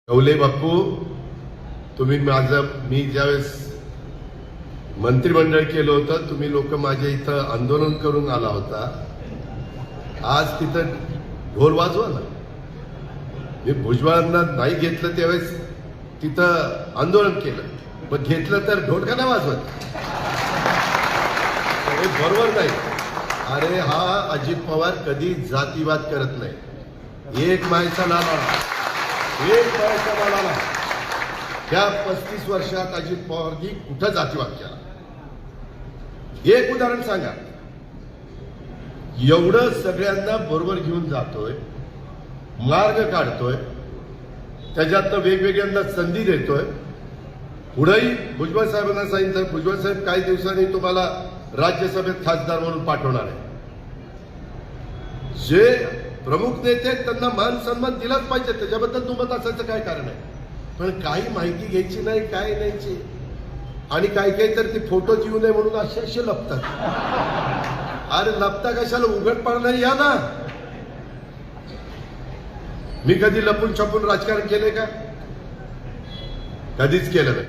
कौले बापू, तुम्ही मी ज्यावेळेस मंत्रिमंडळ केलं होतं, तुम्ही लोक माझ्या इथं आंदोलन करून आला होता. आज तिथं ढोल वाजवा ना. मी भुजबळांना नाही घेतलं त्यावेळेस तिथं आंदोलन केलं, पण घेतलं तर ढोल का नाही वाजवत? हे बरोबर नाही. अरे हा अजित पवार कधी जातीवाद करत नाही. एक मायचा नाला त्या 35 वर्षात अजित पवारजी कुठं जातीवाद केला? एक उदाहरण सांगा. एवढं सगळ्यांना बरोबर घेऊन जातोय, मार्ग काढतोय, त्याच्यात वेगवेगळ्यांना संधी देतोय. पुढेही भुजबळ साहेबांना सांगितलं, भुजबळ साहेब काही दिवसांनी तुम्हाला राज्यसभेत खासदार म्हणून पाठवणार आहे. जे प्रमुख नेते आहेत त्यांना मान सन्मान दिलाच पाहिजे, त्याच्याबद्दल दुमत असायचं काय कारण आहे? पण काही माहिती घ्यायची नाही, काय नाहीची. आणि काही तर ते फोटो येऊ नये म्हणून असे लपतात. अरे लपता कशाला? उघडपणाने या ना. मी कधी लपून छपून राजकारण केले का? कधीच केलं नाही.